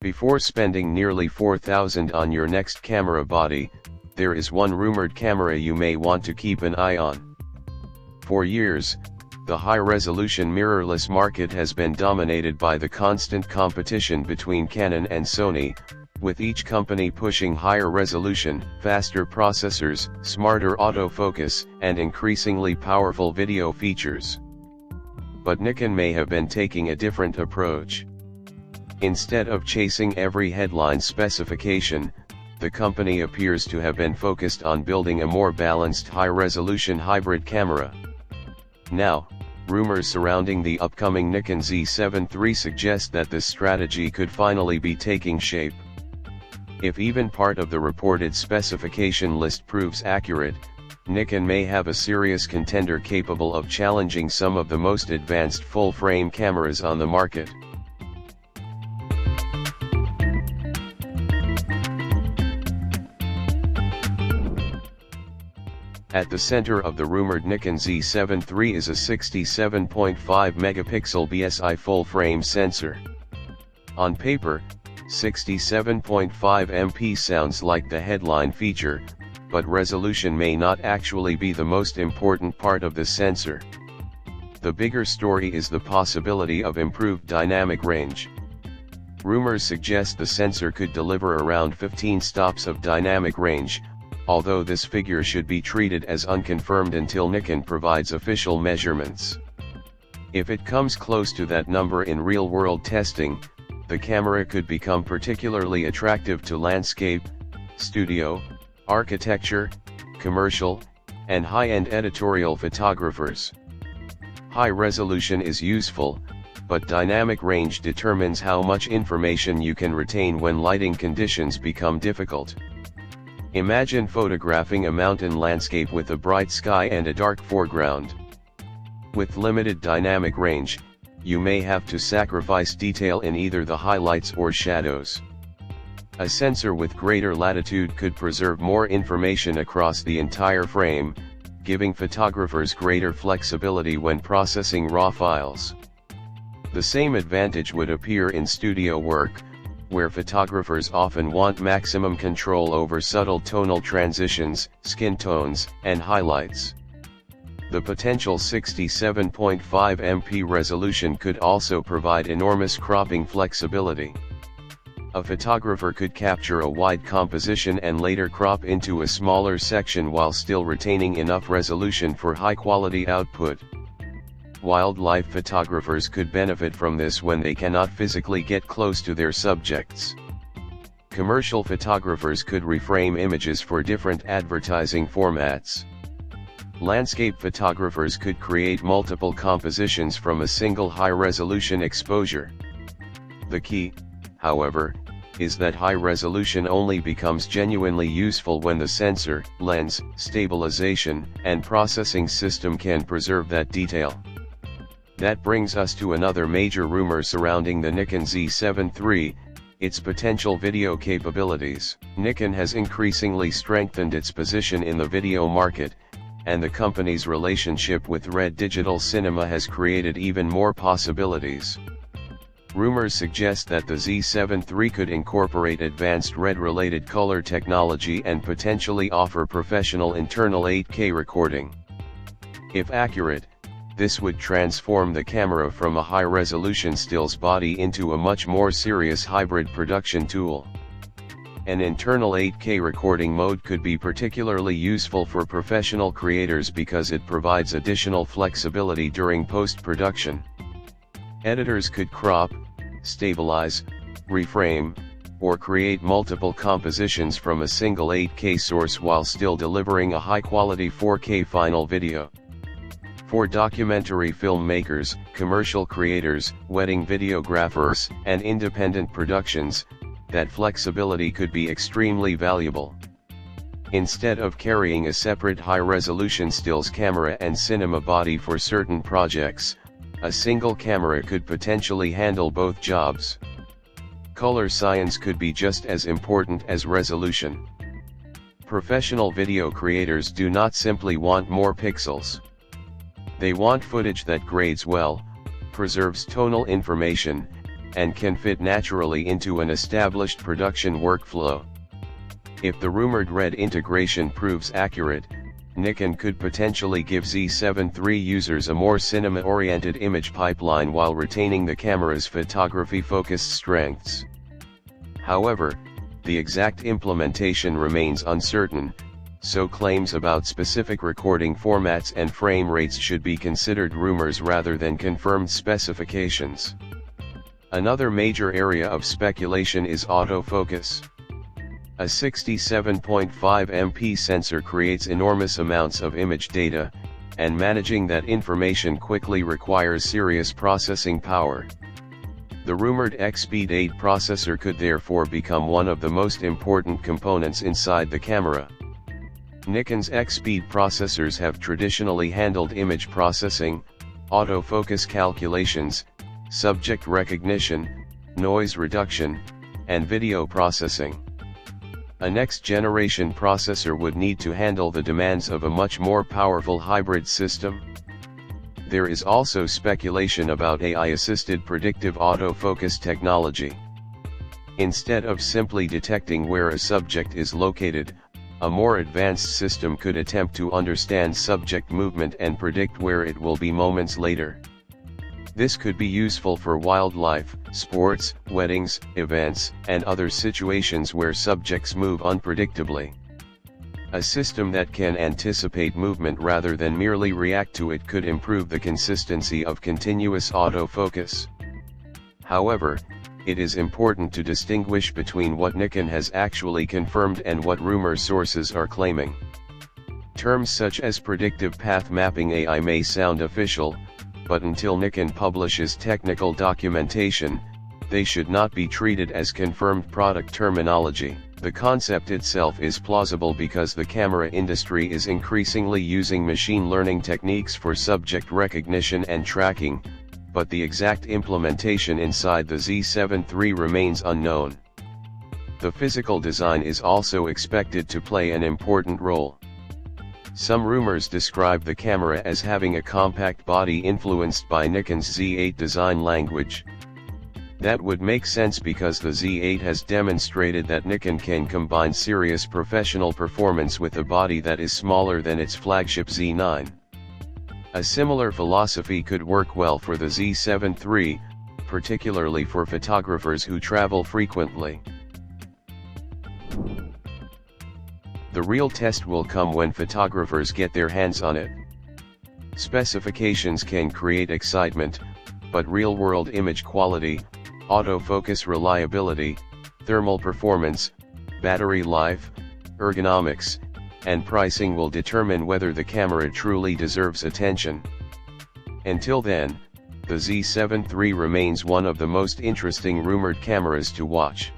Before spending nearly $4,000 on your next camera body, there is one rumored camera you may want to keep an eye on. For years, the high-resolution mirrorless market has been dominated by the constant competition between Canon and Sony, with each company pushing higher resolution, faster processors, smarter autofocus, and increasingly powerful video features. But Nikon may have been taking a different approach. Instead of chasing every headline specification, the company appears to have been focused on building a more balanced high-resolution hybrid camera. Now, rumors surrounding the upcoming Nikon Z7 III suggest that this strategy could finally be taking shape. If even part of the reported specification list proves accurate, Nikon may have a serious contender capable of challenging some of the most advanced full-frame cameras on the market. At the center of the rumored Nikon Z7 III is a 67.5 megapixel BSI full-frame sensor. On paper, 67.5 MP sounds like the headline feature, but resolution may not actually be the most important part of the sensor. The bigger story is the possibility of improved dynamic range. Rumors suggest the sensor could deliver around 15 stops of dynamic range, although this figure should be treated as unconfirmed until Nikon provides official measurements. If it comes close to that number in real-world testing, the camera could become particularly attractive to landscape, studio, architecture, commercial, and high-end editorial photographers. High resolution is useful, but dynamic range determines how much information you can retain when lighting conditions become difficult. Imagine photographing a mountain landscape with a bright sky and a dark foreground. With limited dynamic range, you may have to sacrifice detail in either the highlights or shadows. A sensor with greater latitude could preserve more information across the entire frame, giving photographers greater flexibility when processing raw files. The same advantage would appear in studio work, where photographers often want maximum control over subtle tonal transitions, skin tones, and highlights. The potential 67.5 MP resolution could also provide enormous cropping flexibility. A photographer could capture a wide composition and later crop into a smaller section while still retaining enough resolution for high-quality output. Wildlife photographers could benefit from this when they cannot physically get close to their subjects. Commercial photographers could reframe images for different advertising formats. Landscape photographers could create multiple compositions from a single high-resolution exposure. The key, however, is that high resolution only becomes genuinely useful when the sensor, lens, stabilization, and processing system can preserve that detail. That brings us to another major rumor surrounding the Nikon Z7 III, its potential video capabilities. Nikon has increasingly strengthened its position in the video market, and the company's relationship with Red Digital Cinema has created even more possibilities. Rumors suggest that the Z7 III could incorporate advanced RED-related color technology and potentially offer professional internal 8K recording. If accurate, this would transform the camera from a high-resolution stills body into a much more serious hybrid production tool. An internal 8K recording mode could be particularly useful for professional creators because it provides additional flexibility during post-production. Editors could crop, stabilize, reframe, or create multiple compositions from a single 8K source while still delivering a high-quality 4K final video. For documentary filmmakers, commercial creators, wedding videographers, and independent productions, that flexibility could be extremely valuable. Instead of carrying a separate high-resolution stills camera and cinema body for certain projects, a single camera could potentially handle both jobs. Color science could be just as important as resolution. Professional video creators do not simply want more pixels. They want footage that grades well, preserves tonal information, and can fit naturally into an established production workflow. If the rumored RED integration proves accurate, Nikon could potentially give Z7 III users a more cinema-oriented image pipeline while retaining the camera's photography-focused strengths. However, the exact implementation remains uncertain, so claims about specific recording formats and frame rates should be considered rumors rather than confirmed specifications. Another major area of speculation is autofocus. A 67.5 MP sensor creates enormous amounts of image data, and managing that information quickly requires serious processing power. The rumored EXPEED 8 processor could therefore become one of the most important components inside the camera. Nikon's EXPEED processors have traditionally handled image processing, autofocus calculations, subject recognition, noise reduction, and video processing. A next-generation processor would need to handle the demands of a much more powerful hybrid system. There is also speculation about AI-assisted predictive autofocus technology. Instead of simply detecting where a subject is located, a more advanced system could attempt to understand subject movement and predict where it will be moments later. This could be useful for wildlife, sports, weddings, events, and other situations where subjects move unpredictably. A system that can anticipate movement rather than merely react to it could improve the consistency of continuous autofocus. However, it is important to distinguish between what Nikon has actually confirmed and what rumor sources are claiming. Terms such as predictive path mapping AI may sound official, but until Nikon publishes technical documentation, they should not be treated as confirmed product terminology. The concept itself is plausible because the camera industry is increasingly using machine learning techniques for subject recognition and tracking, but the exact implementation inside the Z7 III remains unknown. The physical design is also expected to play an important role. Some rumors describe the camera as having a compact body influenced by Nikon's Z8 design language. That would make sense because the Z8 has demonstrated that Nikon can combine serious professional performance with a body that is smaller than its flagship Z9. A similar philosophy could work well for the Z7 III, particularly for photographers who travel frequently. The real test will come when photographers get their hands on it. Specifications can create excitement, but real-world image quality, autofocus reliability, thermal performance, battery life, ergonomics, and pricing will determine whether the camera truly deserves attention. Until then, the Z7 III remains one of the most interesting rumored cameras to watch.